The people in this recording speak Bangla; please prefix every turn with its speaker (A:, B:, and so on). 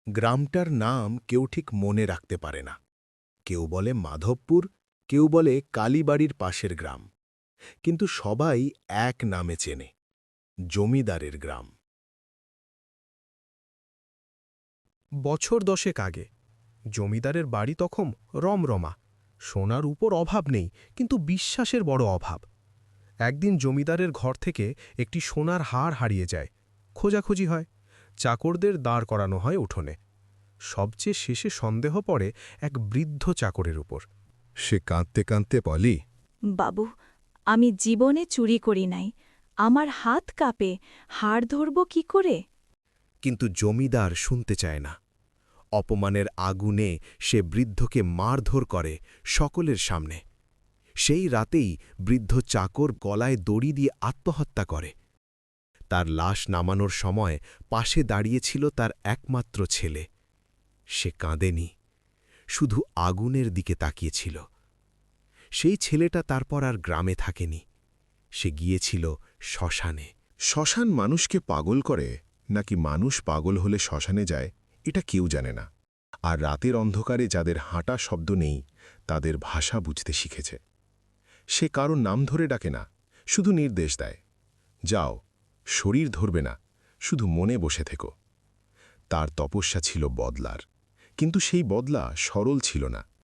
A: গ্রামটার নাম কেউ ঠিক মনে রাখতে পারে না। কেউ বলে মাধবপুর, কেউ বলে কালীবাড়ির পাশের গ্রাম, কিন্তু সবাই এক নামে চেনে, জমিদারের গ্রাম।
B: বছর 10 আগে জমিদারের বাড়ি তখন রমরমা। সোনার উপর অভাব নেই, কিন্তু বিশ্বাসের বড় অভাব। একদিন জমিদারের ঘর থেকে একটি সোনার হার হারিয়ে যায়। খোঁজাখুঁজি হয়, চাকরদের দাঁড় করানো হয় উঠোনে। সবচেয়ে শেষে সন্দেহ পড়ে এক বৃদ্ধ চাকরের উপর।
A: সে কাঁদতে কাঁদতে বলি,
C: বাবু, আমি জীবনে চুরি করি নাই। আমার হাত কাঁপে, হাড় ধরব কি করে?
A: কিন্তু জমিদার শুনতে চায় না। অপমানের আগুনে সে বৃদ্ধকে মারধর করে সকলের সামনে। সেই রাতেই বৃদ্ধ চাকর গলায় দড়ি দিয়ে আত্মহত্যা করে। তার লাশ নামানোর সময় পাশে দাঁড়িয়েছিল তার একমাত্র ছেলে। সে কাঁদেনি, শুধু আগুনের দিকে তাকিয়েছিল। সেই ছেলেটা তারপর আর গ্রামে থাকেনি, সে গিয়েছিল শ্মশানে।
D: শ্মশান মানুষকে পাগল করে নাকি মানুষ পাগল হলে শ্মশানে যায়, এটা কেউ জানে না। আর রাতের অন্ধকারে যাদের হাঁটা শব্দ নেই, তাদের ভাষা বুঝতে শিখেছে। সে কারো নাম ধরে ডাকে না, শুধু নির্দেশ দেয়, যাও, শরীর ধরবে না, শুধু মনে বসে থেকো। তার তপস্যা ছিল বদলার, কিন্তু সেই বদলা সরল ছিল না।